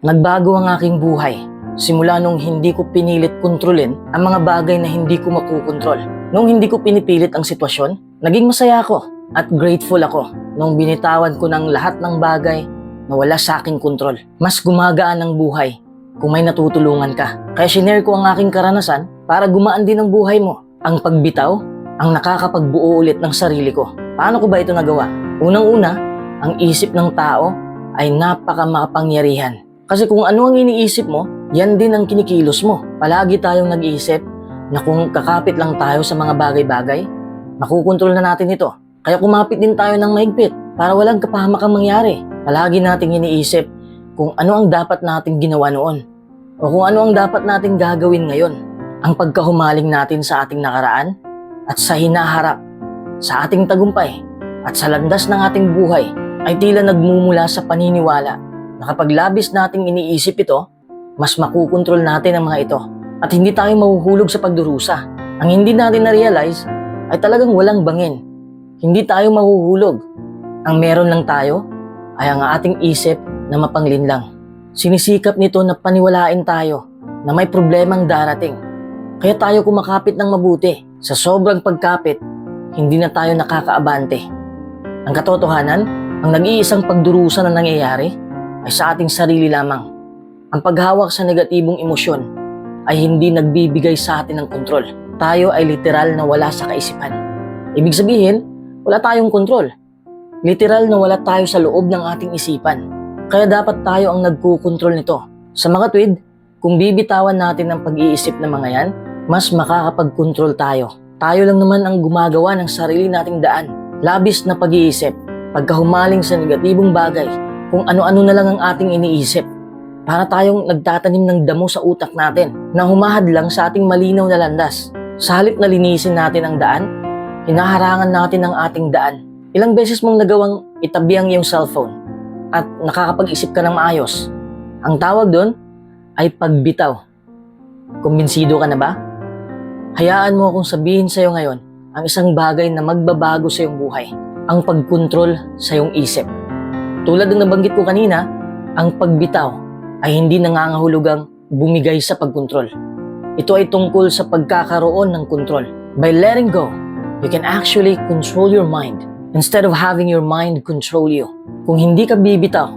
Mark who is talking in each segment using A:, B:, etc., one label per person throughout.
A: Nagbago ang aking buhay simula nung hindi ko pinilit kontrolin ang mga bagay na hindi ko makukontrol. Nung hindi ko pinipilit ang sitwasyon, naging masaya ako at grateful ako nung binitawan ko ng lahat ng bagay na wala sa aking kontrol. Mas gumagaan ang buhay kung may natutulungan ka. Kaya shinare ko ang aking karanasan para gumaan din ang buhay mo. Ang pagbitaw ang nakakapagbuo ulit ng sarili ko. Paano ko ba ito nagawa? Unang-una, ang isip ng tao ay napaka-makapangyarihan. Kasi kung ano ang iniisip mo, yan din ang kinikilos mo. Palagi tayong nag-iisip na kung kakapit lang tayo sa mga bagay-bagay, makukontrol na natin ito. Kaya kumapit din tayo ng mahigpit para walang kapahamakang mangyari. Palagi nating iniisip kung ano ang dapat nating ginawa noon o kung ano ang dapat nating gagawin ngayon. Ang pagkahumaling natin sa ating nakaraan at sa hinaharap, sa ating tagumpay at sa landas ng ating buhay ay tila nagmumula sa paniniwala na kapag labis nating iniisip ito, mas makukontrol natin ang mga ito at hindi tayo mahuhulog sa pagdurusa. Ang hindi natin na-realize ay talagang walang bangin. Hindi tayo mahuhulog. Ang meron lang tayo ay ang ating isip na mapanglinlang. Sinisikap nito na paniwalain tayo na may problemang darating. Kaya tayo kumakapit ng mabuti. Sa sobrang pagkapit, hindi na tayo nakakaabante. Ang katotohanan, ang nag-iisang pagdurusa na nangyayari ay sa ating sarili lamang. Ang paghawak sa negatibong emosyon ay hindi nagbibigay sa atin ng kontrol. Tayo ay literal na wala sa kaisipan. Ibig sabihin, wala tayong kontrol. Literal na wala tayo sa loob ng ating isipan. Kaya dapat tayo ang nagkukontrol nito. Sa mga tweed, kung bibitawan natin ang pag-iisip ng mga yan, mas makakapag-control tayo. Tayo lang naman ang gumagawa ng sarili nating daan. Labis na pag-iisip, pagkahumaling sa negatibong bagay, kung ano-ano na lang ang ating iniisip. Para tayong nagtatanim ng damo sa utak natin na humahadlang sa ating malinaw na landas. Sa halip na linisin natin ang daan, hinaharangan natin ang ating daan. Ilang beses mong nagawang itabi ang iyong cellphone at nakakapag-isip ka ng maayos. Ang tawag doon ay pagbitaw. Kumbinsido ka na ba? Hayaan mo akong sabihin sa iyo ngayon ang isang bagay na magbabago sa iyong buhay. Ang pagkontrol sa iyong isip. Tulad ng nabanggit ko kanina, ang pagbitaw ay hindi nangangahulugang bumigay sa pagkontrol. Ito ay tungkol sa pagkakaroon ng kontrol. By letting go, you can actually control your mind instead of having your mind control you. Kung hindi ka bibitaw,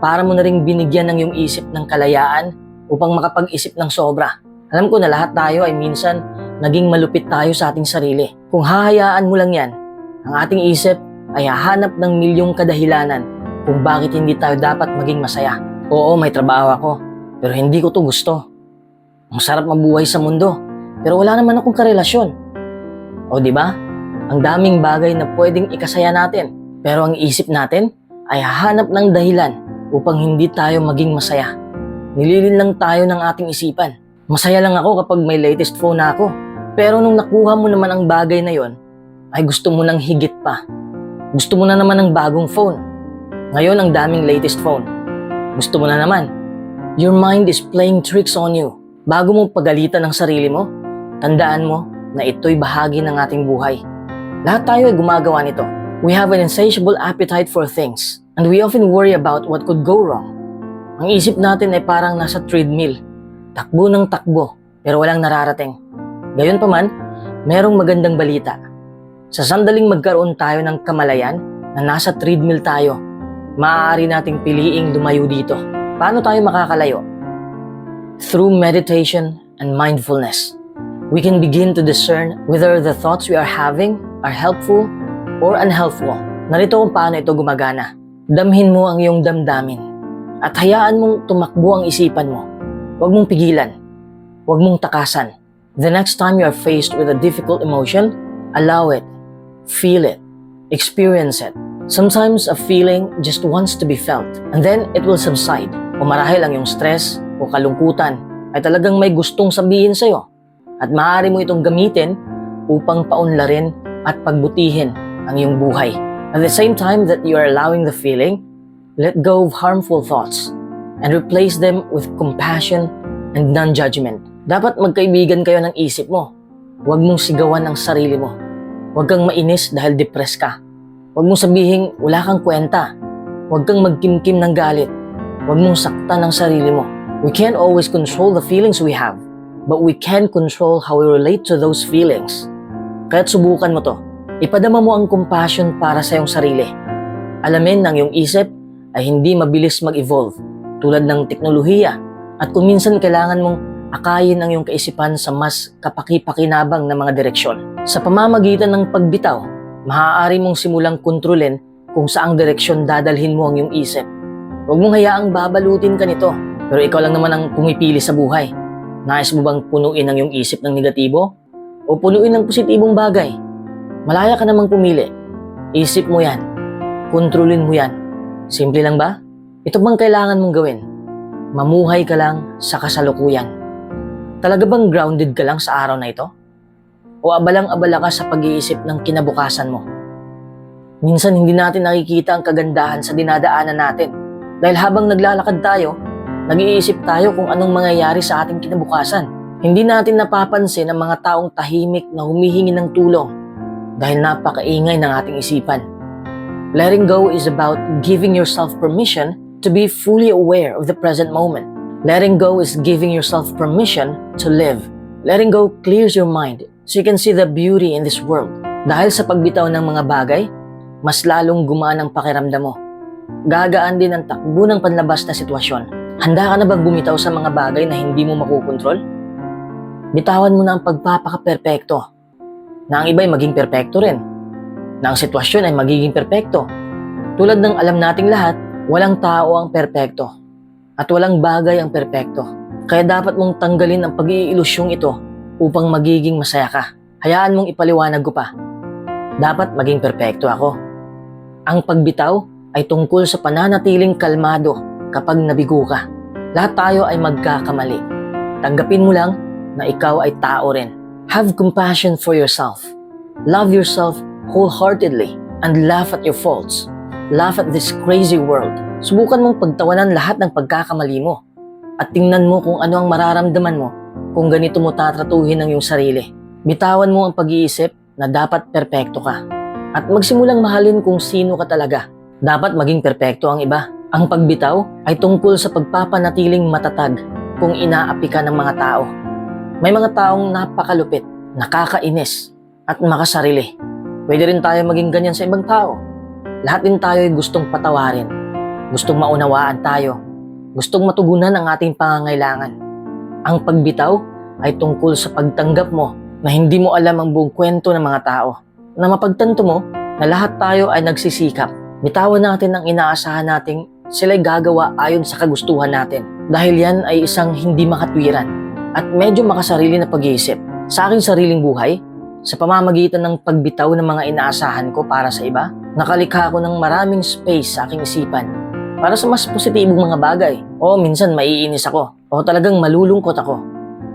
A: para mo na ring binigyan ng iyong isip ng kalayaan upang makapag-isip ng sobra. Alam ko na lahat tayo ay minsan naging malupit tayo sa ating sarili. Kung hahayaan mo lang yan, ang ating isip ay hahanap ng milyong kadahilanan kung bakit hindi tayo dapat maging masaya. Oo, may trabaho ako, pero hindi ko to gusto. Ang sarap mabuhay sa mundo, pero wala naman akong karelasyon. O di ba? Ang daming bagay na pwedeng ikasaya natin, pero ang isip natin ay hahanap ng dahilan upang hindi tayo maging masaya. Nililin lang tayo ng ating isipan. Masaya lang ako kapag may latest phone na ako. Pero nung nakuha mo naman ang bagay na yon, ay gusto mo ng higit pa. Gusto mo na naman ng bagong phone. Ngayon ang daming latest phone. Gusto mo na naman. Your mind is playing tricks on you. Bago mo pagalitan ang sarili mo, tandaan mo na ito'y bahagi ng ating buhay. Lahat tayo ay gumagawa nito. We have an insatiable appetite for things, and we often worry about what could go wrong. Ang isip natin ay parang nasa treadmill. Takbo ng takbo, pero walang nararating. Gayunpaman, merong magandang balita. Sa sandaling magkaroon tayo ng kamalayan na nasa treadmill tayo, maaari nating piliing lumayo dito. Paano tayo makakalayo? Through meditation and mindfulness, we can begin to discern whether the thoughts we are having are helpful or unhelpful. Narito kung paano ito gumagana. Damhin mo ang iyong damdamin at hayaan mong tumakbo ang isipan mo. Huwag mong pigilan. Huwag mong takasan. The next time you are faced with a difficult emotion, allow it. Feel it. Experience it. Sometimes a feeling just wants to be felt and then it will subside. O marahil ang iyong stress o kalungkutan ay talagang may gustong sabihin sa'yo at maaari mo itong gamitin upang paunlarin at pagbutihin ang iyong buhay. At the same time that you are allowing the feeling, let go of harmful thoughts and replace them with compassion and non-judgment. Dapat magkaibigan kayo ng isip mo. Huwag mong sigawan ang sarili mo. Huwag kang mainis dahil depressed ka. Huwag mong sabihin wala kang kwenta. Huwag kang magkimkim ng galit. Huwag mong saktan ang sarili mo. We can't always control the feelings we have, but we can control how we relate to those feelings. Kaya't subukan mo to. Ipadama mo ang compassion para sa iyong sarili. Alamin ng iyong isip ay hindi mabilis mag-evolve tulad ng teknolohiya at kung minsan kailangan mong akayin ang iyong kaisipan sa mas kapaki-pakinabang na mga direksyon. Sa pamamagitan ng pagbitaw, maaari mong simulang kontrolin kung saang direksyon dadalhin mo ang iyong isip. Huwag mong hayaang babalutin ka nito, pero ikaw lang naman ang pumipili sa buhay. Nais mo bang punuin ang iyong isip ng negatibo? O punuin ng positibong bagay? Malaya ka namang pumili. Isip mo yan. Kontrolin mo yan. Simple lang ba? Ito bang kailangan mong gawin? Mamuhay ka lang sa kasalukuyan. Talaga bang grounded ka lang sa araw na ito? O abalang-abala ka sa pag-iisip ng kinabukasan mo? Minsan hindi natin nakikita ang kagandahan sa dinadaanan natin. Dahil habang naglalakad tayo, nag-iisip tayo kung anong mangyayari sa ating kinabukasan. Hindi natin napapansin ang mga taong tahimik na humihingi ng tulong dahil napakaingay ng ating isipan. Letting go is about giving yourself permission to be fully aware of the present moment. Letting go is giving yourself permission to live. Letting go clears your mind so you can see the beauty in this world. Dahil sa pagbitaw ng mga bagay, mas lalong gumaan ang pakiramdam mo. Gagaan din ang takbo ng panlabas na sitwasyon. Handa ka na bang bumitaw sa mga bagay na hindi mo makukontrol? Bitawan mo na ang pagpapaka-perpekto. Na ang iba'y maging perpekto rin. Na ang sitwasyon ay magiging perpekto. Tulad ng alam nating lahat, walang tao ang perpekto. At walang bagay ang perpekto. Kaya dapat mong tanggalin ang pag-iilusyong ito upang magiging masaya ka. Hayaan mong ipaliwanag ko pa. Dapat maging perpekto ako. Ang pagbitaw ay tungkol sa pananatiling kalmado kapag nabigo ka. Lahat tayo ay magkakamali. Tanggapin mo lang na ikaw ay tao rin. Have compassion for yourself. Love yourself wholeheartedly and laugh at your faults. Laugh at this crazy world. Subukan mong pagtawanan lahat ng pagkakamali mo at tingnan mo kung ano ang mararamdaman mo kung ganito mo tatratuhin ang iyong sarili. Bitawan mo ang pag-iisip na dapat perpekto ka at magsimulang mahalin kung sino ka talaga. Dapat maging perpekto ang iba. Ang pagbitaw ay tungkol sa pagpapanatiling matatag kung inaapi ka ng mga tao. May mga taong napakalupit, nakakainis, at makasarili. Pwede rin tayo maging ganyan sa ibang tao. Lahat din tayo ay gustong patawarin, gustong maunawaan tayo, gustong matugunan ang ating pangangailangan. Ang pagbitaw ay tungkol sa pagtanggap mo na hindi mo alam ang buong kwento ng mga tao, na mapagtanto mo na lahat tayo ay nagsisikap. Bitawan natin ang inaasahan nating sila'y gagawa ayon sa kagustuhan natin. Dahil yan ay isang hindi makatwiran at medyo makasarili na pag-iisip. Sa aking sariling buhay, sa pamamagitan ng pagbitaw ng mga inaasahan ko para sa iba, nakalikha ako ng maraming space sa aking isipan para sa mas positibong mga bagay. O minsan maiinis ako o talagang malulungkot ako.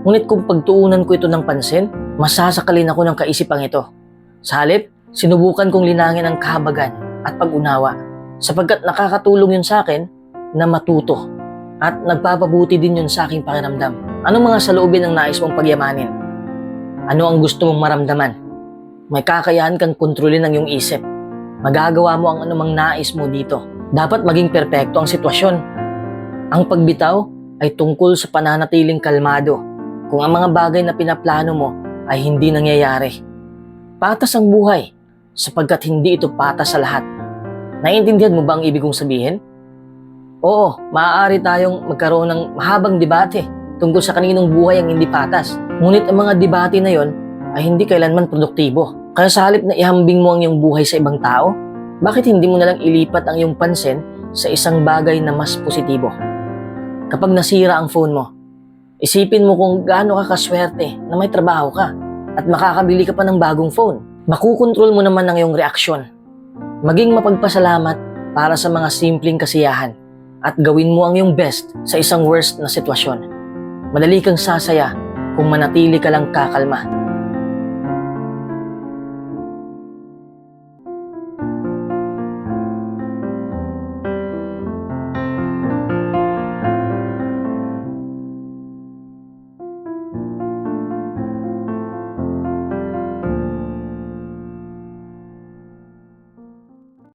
A: Ngunit kung pagtuunan ko ito ng pansin, masasakalin ako ng kaisipang ito. Sa halip, sinubukan kong linangin ang kahabagan at pag-unawa sapagkat nakakatulong yun sa akin na matuto at nagpapabuti din yun sa aking pakiramdam. Anong mga saloobin ang nais mong pagyamanin? Ano ang gusto mong maramdaman? May kakayahan kang kontrolin ang iyong isip. Magagawa mo ang anumang nais mo dito. Dapat maging perpekto ang sitwasyon. Ang pagbitaw ay tungkol sa pananatiling kalmado kung ang mga bagay na pinaplano mo ay hindi nangyayari. Patas ang buhay sapagkat hindi ito patas sa lahat. Naiintindihan mo ba ang ibig kong sabihin? Oo, maaari tayong magkaroon ng mahabang debate tungkol sa kaninong buhay ang hindi patas. Ngunit ang mga debate na yon ay hindi kailanman produktibo. Kaya sa halip na ihambing mo ang iyong buhay sa ibang tao, bakit hindi mo nalang ilipat ang iyong pansin sa isang bagay na mas positibo? Kapag nasira ang phone mo, isipin mo kung gaano ka kaswerte na may trabaho ka at makakabili ka pa ng bagong phone. Makukontrol mo naman ang iyong reaksyon. Maging mapagpasalamat para sa mga simpleng kasiyahan at gawin mo ang iyong best sa isang worst na sitwasyon. Madali kang sasaya kung manatili ka lang kakalma.